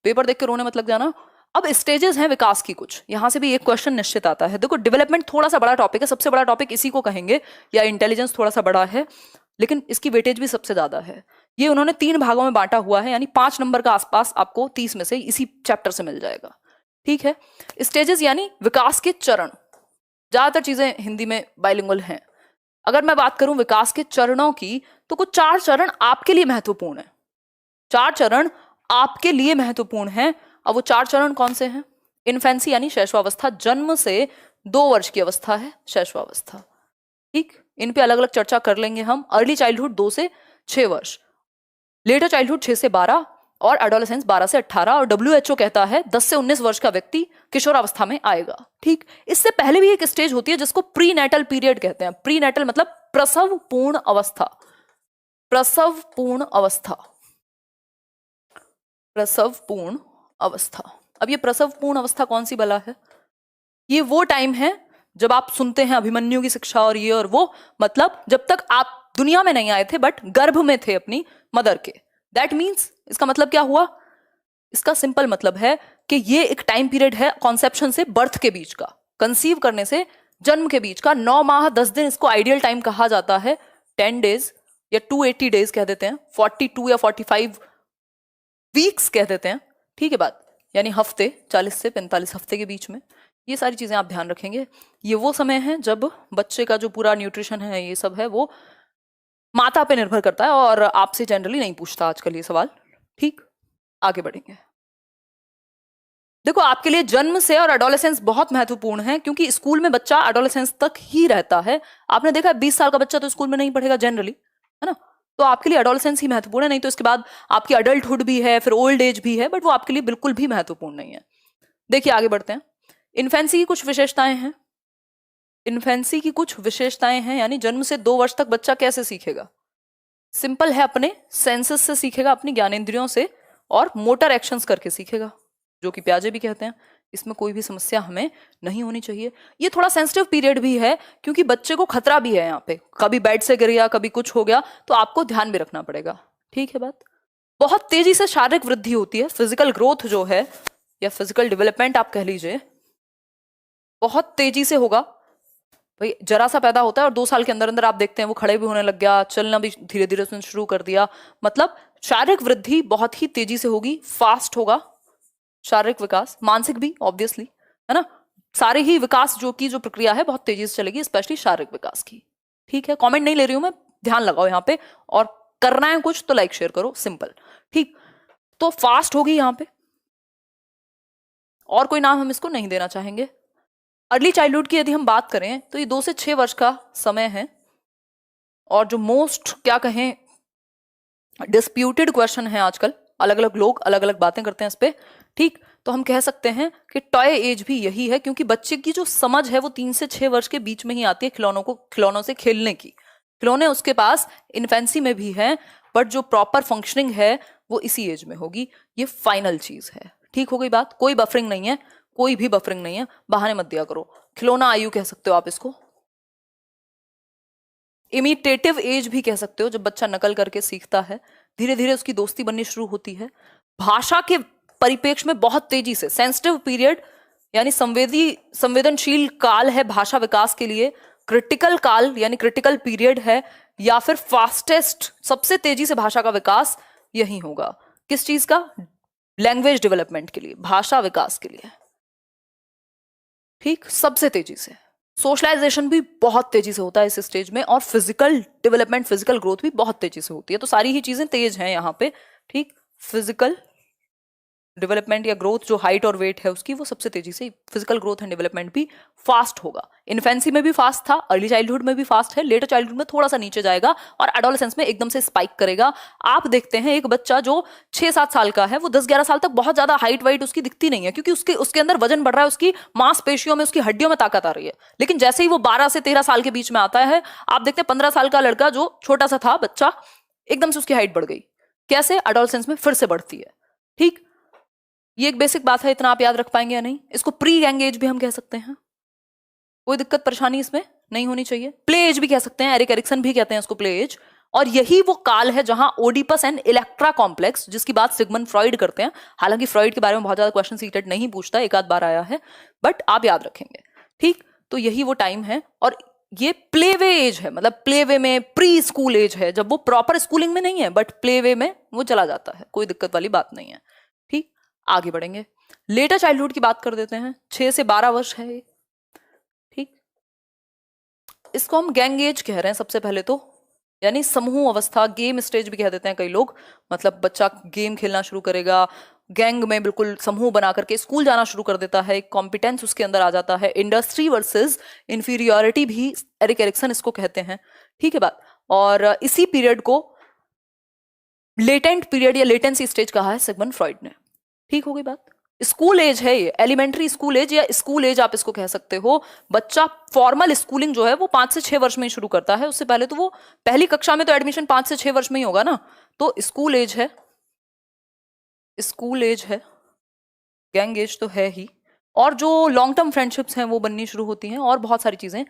Paper देख के रोने मत लग जाना। अब स्टेजेस हैं विकास की कुछ, यहां से भी एक क्वेश्चन निश्चित आता है। देखो डेवलपमेंट थोड़ा सा बड़ा टॉपिक है, सबसे बड़ा टॉपिक इसी को कहेंगे, या इंटेलिजेंस थोड़ा सा बड़ा है, लेकिन इसकी वेटेज भी सबसे ज्यादा है। ये उन्होंने 3 भागों में बांटा हुआ है, यानी 5 नंबर का आसपास आपको 30 में से इसी चैप्टर से मिल जाएगा। ठीक है, स्टेजेस यानी विकास के चरण। ज्यादातर चीजें हिंदी में बाइलिंगुअल हैं। अगर मैं बात करूं विकास के चरणों की, तो कुछ 4 चरण आपके लिए महत्वपूर्ण है। 4 चरण आपके लिए महत्वपूर्ण हैं। अब वो 4 चरण कौन से हैं? इन्फेंसी यानी शैशवावस्था, जन्म से 2 वर्ष की अवस्था है शैशवावस्था। ठीक, इन पे अलग अलग चर्चा कर लेंगे हम। अर्ली चाइल्डहुड 2 से 6 वर्ष, लेटर चाइल्डहुड 6 से 12, और एडोलेसेंस 12 से 18, और WHO कहता है 10 से 19 वर्ष का व्यक्ति किशोरावस्था में आएगा। ठीक, इससे पहले भी एक स्टेज होती है जिसको प्री नेटल पीरियड कहते हैं। प्री नेटल मतलब प्रसव पूर्ण अवस्था। प्रसव पूर्ण अवस्था, प्रसव पूर्ण अवस्था। अब ये प्रसव पूर्ण अवस्था कौन सी बला है? ये वो टाइम है जब आप सुनते हैं अभिमन्यु की शिक्षा और ये और वो, मतलब जब तक आप दुनिया में नहीं आए थे बट गर्भ में थे अपनी मदर के। दैट मीन्स, इसका मतलब क्या हुआ? इसका सिंपल मतलब है कि ये एक टाइम पीरियड है कॉन्सेप्शन से बर्थ के बीच का, कंसीव करने से जन्म के बीच का 9 माह 10 दिन, इसको आइडियल टाइम कहा जाता है। 10 डेज या 280 डेज कह देते हैं, 42 या 45 वीक्स कह देते हैं। ठीक है बात, यानी हफ्ते, 40 से 45 हफ्ते के बीच में। ये सारी चीजें आप ध्यान रखेंगे। ये वो समय है जब बच्चे का जो पूरा न्यूट्रिशन है, ये सब है, वो माता पे निर्भर करता है, और आपसे जनरली नहीं पूछता आजकल ये सवाल। ठीक, आगे बढ़ेंगे। देखो आपके लिए जन्म से और एडोलेसेंस बहुत महत्वपूर्ण है, क्योंकि स्कूल में बच्चा एडोलेसेंस तक ही रहता है। आपने देखा 20 साल का बच्चा तो स्कूल में नहीं पढ़ेगा जनरली, है ना? तो आपके लिए एडोलेसेंस ही महत्वपूर्ण है। नहीं तो इसके बाद आपकी अडल्टहुड भी है, फिर ओल्ड एज भी है, बट वो आपके लिए बिल्कुल भी महत्वपूर्ण नहीं है। देखिए आगे बढ़ते हैं। इन्फेंसी की कुछ विशेषताएं हैं। इन्फेंसी की कुछ विशेषताएं हैं, यानी जन्म से 2 वर्ष तक बच्चा कैसे सीखेगा? सिंपल है, अपने सेंसेस से सीखेगा, अपनी ज्ञानेंद्रियों से, और मोटर एक्शंस करके सीखेगा, जो कि प्याजे भी कहते हैं। इसमें कोई भी समस्या हमें नहीं होनी चाहिए। ये थोड़ा सेंसिटिव पीरियड भी है, क्योंकि बच्चे को खतरा भी है यहाँ पे, कभी बेड से गिर गया, कभी कुछ हो गया, तो आपको ध्यान भी रखना पड़ेगा। ठीक है बात। बहुत तेजी से शारीरिक वृद्धि होती है, फिजिकल ग्रोथ जो है, या फिजिकल डेवलपमेंट आप कह लीजिए, बहुत तेजी से होगा। भाई जरा सा पैदा होता है और 2 साल के अंदर अंदर आप देखते हैं वो खड़े भी होने लग गया, चलना भी धीरे धीरे उसने शुरू कर दिया। मतलब शारीरिक वृद्धि बहुत ही तेजी से होगी, फास्ट होगा शारीरिक विकास, मानसिक भी ऑब्वियसली, है ना? सारे ही विकास जो प्रक्रिया है बहुत तेजी से चलेगी, स्पेशली शारीरिक विकास की। ठीक है, कमेंट नहीं ले रही हूं मैं, ध्यान लगाओ यहाँ पे, और करना है कुछ तो लाइक शेयर करो, सिंपल। ठीक, तो फास्ट होगी यहाँ पे, और कोई नाम हम इसको नहीं देना चाहेंगे। अर्ली चाइल्डहुड की यदि हम बात करें तो ये 2 से 6 वर्ष का समय है, और जो मोस्ट क्या कहें डिस्प्यूटेड क्वेश्चन है आजकल, अलग अलग लोग अलग अलग बातें करते हैं इस पे। ठीक, तो हम कह सकते हैं कि टॉय एज भी यही है, क्योंकि बच्चे की जो समझ है वो 3 से 6 वर्ष के बीच में ही आती है खिलौनों से खेलने की। खिलौने उसके पास इन्फेंसी में भी है, बट जो प्रॉपर फंक्शनिंग है वो इसी एज में होगी। ये फाइनल चीज है। ठीक हो गई बात, कोई बफरिंग नहीं है, कोई भी बफरिंग नहीं है, बहाने मत दिया करो। खिलौना आयु कह सकते हो आप इसको, इमिटेटिव एज भी कह सकते हो, जब बच्चा नकल करके सीखता है, धीरे धीरे उसकी दोस्ती बननी शुरू होती है। भाषा के परिप्रेक्ष्य में बहुत तेजी से, सेंसिटिव पीरियड यानी संवेदनशील काल है भाषा विकास के लिए, क्रिटिकल काल यानी क्रिटिकल पीरियड है, या फिर फास्टेस्ट सबसे तेजी से भाषा का विकास यही होगा। किस चीज का? लैंग्वेज डेवलपमेंट के लिए, भाषा विकास के लिए। ठीक, सबसे तेजी से। सोशलाइजेशन भी बहुत तेजी से होता है इस स्टेज में, और फिजिकल डेवलपमेंट, फिजिकल ग्रोथ भी बहुत तेजी से होती है। तो सारी ही चीजें तेज हैं यहाँ पे। ठीक, फिजिकल डेवलपमेंट या ग्रोथ, जो हाइट और वेट है उसकी, वो सबसे तेजी से, फिजिकल ग्रोथ एंड डेवलपमेंट भी फास्ट होगा। इन्फेंसी में भी फास्ट था, अर्ली चाइल्डहुड में भी फास्ट है, लेटर चाइल्डहुड में थोड़ा सा नीचे जाएगा, और एडोलेसेंस में एकदम से स्पाइक करेगा। आप देखते हैं एक बच्चा जो 6-7 साल का है, वो 10-11 साल तक बहुत ज्यादा हाइट वाइट उसकी दिखती नहीं है, क्योंकि उसके अंदर वजन बढ़ रहा है, उसकी मांसपेशियों में, उसकी हड्डियों में ताकत आ रही है। लेकिन जैसे ही वो 12 से 13 साल के बीच में आता है, आप देखते हैं 15 साल का लड़का जो छोटा सा था बच्चा, एकदम से उसकी हाइट बढ़ गई। कैसे? एडोलेसेंस में फिर से बढ़ती है। ठीक, ये एक बेसिक बात है, इतना आप याद रख पाएंगे या नहीं? इसको प्री यंग एज भी हम कह सकते हैं, कोई दिक्कत परेशानी इसमें नहीं होनी चाहिए। प्ले एज भी कह सकते हैं, एरिक एरिक्सन भी कहते हैं इसको प्ले एज, और यही वो काल है जहां ओडिपस एंड इलेक्ट्रा कॉम्प्लेक्स, जिसकी बात सिगमंड फ्रॉइड करते हैं, हालांकि फ्रॉइड के बारे में बहुत ज्यादा क्वेश्चन सीटेड नहीं पूछता, एक आध बार आया है, बट आप याद रखेंगे, ठीक। तो यही वो टाइम है, और ये प्ले वे एज है, मतलब प्ले वे में प्री स्कूल एज है, जब वो प्रॉपर स्कूलिंग में नहीं है बट प्ले वे में वो चला जाता है, कोई दिक्कत वाली बात नहीं है, ठीक। आगे बढ़ेंगे, लेटर चाइल्डहुड की बात कर देते हैं, 6 से 12 वर्ष है ये, ठीक। इसको हम गैंग एज कह रहे हैं सबसे पहले तो, यानी समूह अवस्था, गेम स्टेज भी कह देते हैं कई लोग, मतलब बच्चा गेम खेलना शुरू करेगा, गैंग में बिल्कुल समूह बना करके स्कूल जाना शुरू कर देता है, कॉम्पिटेंस उसके अंदर आ जाता है, इंडस्ट्री वर्सेस इंफीरियोरिटी भी एरिक एरिक्सन इसको कहते हैं, ठीक है बात। और इसी पीरियड को लेटेंट पीरियड या लेटेंसी स्टेज कहा है सिगमंड फ्रॉइड ने, ठीक हो गई बात। स्कूल एज है ये, एलिमेंट्री स्कूल एज या स्कूल एज आप इसको कह सकते हो। बच्चा फॉर्मल स्कूलिंग जो है वो 5 से 6 वर्ष में ही शुरू करता है, उससे पहले तो वो पहली कक्षा में तो एडमिशन 5 से 6 वर्ष में ही होगा ना, तो स्कूल एज है, स्कूल एज है, गैंग एज तो है ही, और जो लॉन्ग टर्म फ्रेंडशिप्स हैं वो बननी शुरू होती हैं, और बहुत सारी चीजें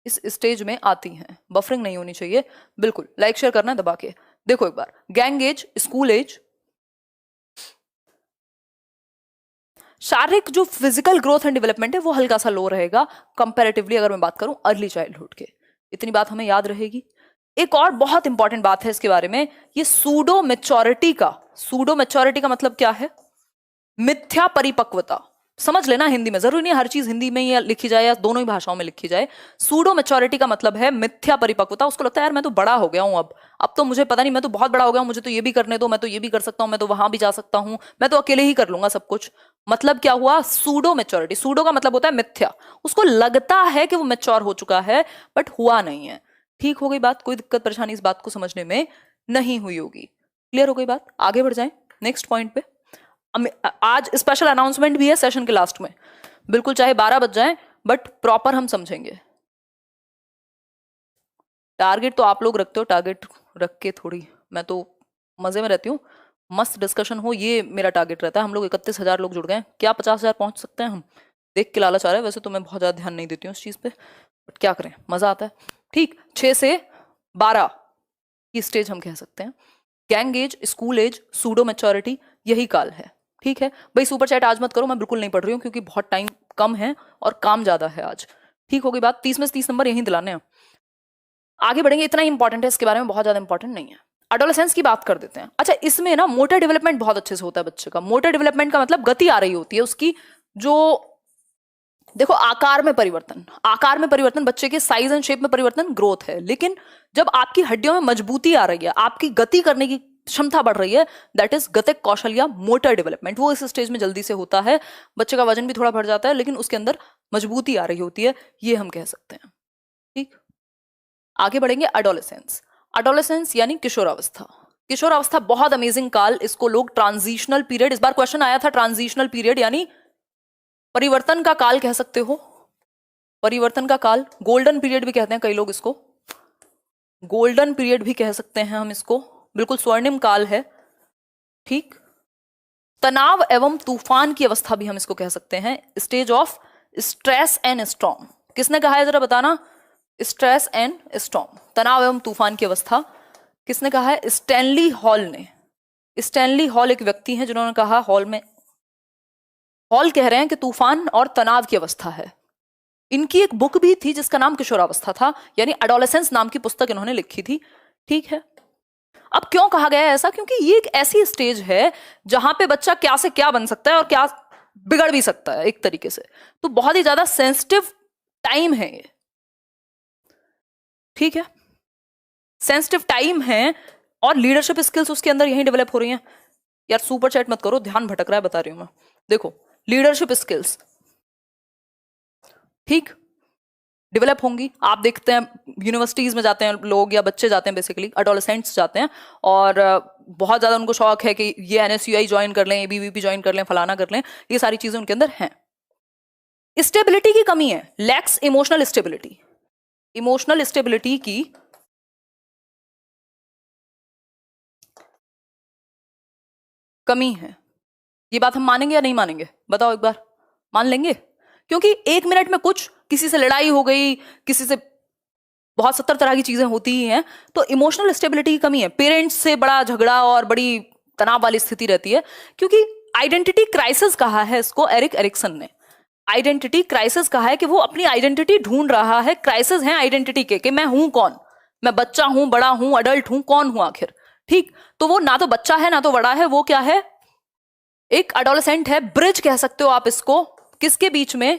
इस स्टेज में आती हैं। बफरिंग नहीं होनी चाहिए, बिल्कुल लाइक शेयर करना है दबा के। देखो एक बार, गैंग एज, स्कूल एज, शारीरिक जो फिजिकल ग्रोथ एंड डेवलपमेंट है वो हल्का सा लो रहेगा कंपैरेटिवली, अगर मैं बात करूं अर्ली चाइल्डहुड के, इतनी बात हमें याद रहेगी। एक और बहुत इंपॉर्टेंट बात है इसके बारे में, ये सूडो मैच्योरिटी का मतलब क्या है, मिथ्या परिपक्वता। समझ लेना हिंदी में, जरूरी नहीं हर चीज हिंदी में ही लिखी जाए या दोनों ही भाषाओं में लिखी जाए। सूडो मैच्योरिटी का मतलब है मिथ्या परिपक्वता। उसको लगता है यार मैं तो बड़ा हो गया हूं, अब तो मुझे पता नहीं, मैं तो बहुत बड़ा हो गया हूं, मुझे तो ये भी करने दो, मैं तो ये भी कर सकता हूं, मैं तो वहां भी जा सकता हूं, मैं तो अकेले ही कर लूंगा सब कुछ। मतलब क्या हुआ, सूडो मैच्योरिटी। सूडो का मतलब होता है मिथ्या, उसको लगता है कि वो मैच्योर हो चुका है बट हुआ नहीं है, ठीक हो गई बात। कोई दिक्कत परेशानी इस बात को समझने में नहीं हुई होगी, क्लियर हो गई बात। आगे बढ़ जाए नेक्स्ट पॉइंट पे। आज स्पेशल अनाउंसमेंट भी है सेशन के लास्ट में, बिल्कुल चाहे 12 बज जाए बट प्रॉपर हम समझेंगे। टारगेट तो आप लोग रखते हो, टारगेट रख के थोड़ी, मैं तो मजे में रहती हूँ, मस्त डिस्कशन हो ये मेरा टारगेट रहता है। हम लोग 31,000 लोग जुड़ गए, क्या 50,000 पहुंच सकते हैं हम, देख के लालच आ रहा है। वैसे तो मैं बहुत ज्यादा ध्यान नहीं देती हूँ इस चीज पे, बट क्या करें, मजा आता है, ठीक। 6 से 12 की स्टेज हम कह सकते हैं। Gang age, school age, pseudo maturity, यही काल है, ठीक है भाई। सुपर चैट आज मत करो, मैं बिल्कुल नहीं पढ़ रही हूँ क्योंकि बहुत टाइम कम है और काम ज्यादा है आज, ठीक हो गई बात। 30 में से 30 नंबर यहीं दिलाने हैं। आगे बढ़ेंगे, इतना ही इंपॉर्टेंट है, इसके बारे में बहुत ज्यादा इंपॉर्टेंट नहीं है। एडोलेसेंस की बात कर देते हैं। अच्छा, इसमें ना मोटर डेवलपमेंट बहुत अच्छे से होता है बच्चे का। मोटर डेवलपमेंट का मतलब गति आ रही होती है उसकी, जो देखो आकार में परिवर्तन, आकार में परिवर्तन, बच्चे के साइज एंड शेप में परिवर्तन ग्रोथ है, लेकिन जब आपकी हड्डियों में मजबूती आ रही है, आपकी गति करने की क्षमता बढ़ रही है, दैट इज गतिक कौशल या मोटर डेवलपमेंट, वो इस स्टेज में जल्दी से होता है। बच्चे का वजन भी थोड़ा बढ़ जाता है लेकिन उसके अंदर मजबूती आ रही होती है, ये हम कह सकते हैं, ठीक। आगे बढ़ेंगे, एडोलेसेंस। एडोलेसेंस यानी किशोरावस्था। किशोरावस्था बहुत अमेजिंग काल, इसको लोग ट्रांजिशनल पीरियड, इस बार क्वेश्चन आया था, ट्रांजिशनल पीरियड यानी परिवर्तन का काल कह सकते हो, परिवर्तन का काल, गोल्डन पीरियड भी कहते हैं कई लोग इसको, गोल्डन पीरियड भी कह सकते हैं हम इसको, बिल्कुल स्वर्णिम काल है, ठीक। तनाव एवं तूफान की अवस्था भी हम इसको कह सकते हैं, stage of stress and storm. किसने कहा है जरा बताना, स्ट्रेस एंड स्टॉर्म, तनाव एवं तूफान की अवस्था किसने कहा है, स्टैनली हॉल ने। स्टैनली हॉल एक व्यक्ति हैं जिन्होंने कहा, हॉल में, हॉल कह रहे हैं कि तूफान और तनाव की अवस्था है। इनकी एक बुक भी थी जिसका नाम किशोरावस्था था, यानी एडोलेसेंस नाम की पुस्तक इन्होंने लिखी थी, ठीक है। अब क्यों कहा गया है ऐसा, क्योंकि ये एक ऐसी स्टेज है जहां पे बच्चा क्या से क्या बन सकता है और क्या बिगड़ भी सकता है एक तरीके से, तो बहुत ही ज्यादा सेंसिटिव टाइम है ये, ठीक है, सेंसिटिव टाइम है, और लीडरशिप स्किल्स उसके अंदर यही डेवलप हो रही हैं। यार सुपर चैट मत करो, ध्यान भटक रहा है, बता रही हूं मैं। देखो लीडरशिप स्किल्स, ठीक, डेवलप होंगी। आप देखते हैं यूनिवर्सिटीज में जाते हैं लोग, या बच्चे जाते हैं, बेसिकली एडोलेसेंट्स जाते हैं, और बहुत ज्यादा उनको शौक है कि ये एनएसयूआई ज्वाइन कर लें, एबीवीपी ज्वाइन कर लें, फलाना कर लें, ये सारी चीजें उनके अंदर हैं। स्टेबिलिटी की कमी है, lakhs emotional stability, emotional stability की कमी है। ये बात हम मानेंगे या नहीं मानेंगे, बताओ एक बार, मान लेंगे? क्योंकि 1 मिनट में कुछ, किसी से लड़ाई हो गई, किसी से बहुत 70 तरह की चीजें होती ही हैं, तो इमोशनल स्टेबिलिटी की कमी है। पेरेंट्स से बड़ा झगड़ा और बड़ी तनाव वाली स्थिति रहती है, क्योंकि आइडेंटिटी क्राइसिस कहा है इसको एरिक एरिक्सन ने। आइडेंटिटी क्राइसिस कहा है कि वो अपनी आइडेंटिटी ढूंढ रहा है। क्राइसिस है आइडेंटिटी के, कि मैं हूं कौन, मैं बच्चा हूं, बड़ा हूं, अडल्ट हूं, कौन हूं आखिर। ठीक, तो वो ना तो बच्चा है ना तो बड़ा है, वो क्या है, एक अडोलेसेंट है, ब्रिज कह सकते हो आप इसको। किसके बीच में?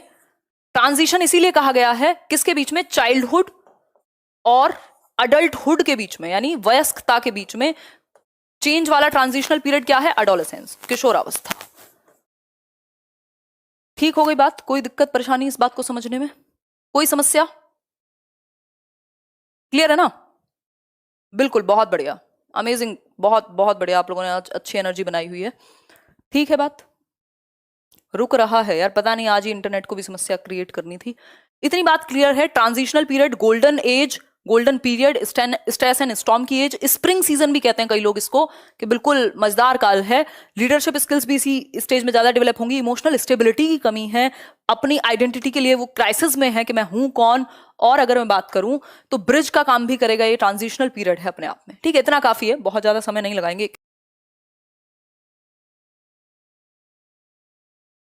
ट्रांजिशन इसीलिए कहा गया है, किसके बीच में? चाइल्डहुड और अडल्टहुड के बीच में, यानी वयस्कता के बीच में चेंज वाला ट्रांजिशनल पीरियड क्या है? अडोलेसेंस, किशोरावस्था। ठीक हो गई बात? कोई दिक्कत परेशानी इस बात को समझने में? कोई समस्या? क्लियर है ना? बिल्कुल, बहुत बढ़िया, अमेजिंग, बहुत बहुत बढ़िया, आप लोगों ने आज अच्छी एनर्जी बनाई हुई है। ठीक है बात? रुक रहा है यार, पता नहीं, आज ही इंटरनेट को भी समस्या क्रिएट करनी थी। इतनी बात क्लियर है। Transitional period, golden age, golden period, stress and storm की एज, स्प्रिंग सीजन भी कहते हैं कई लोग इसको, कि बिल्कुल मजेदार काल है। लीडरशिप स्किल्स भी इसी स्टेज में ज्यादा डेवलप होंगी। इमोशनल स्टेबिलिटी की कमी है, अपनी आइडेंटिटी के लिए वो क्राइसिस में है कि मैं हूं कौन। और अगर मैं बात करूं तो ब्रिज का काम भी करेगा, ये ट्रांजिशनल पीरियड है अपने आप में। ठीक है, इतना काफी है, बहुत ज्यादा समय नहीं लगाएंगे।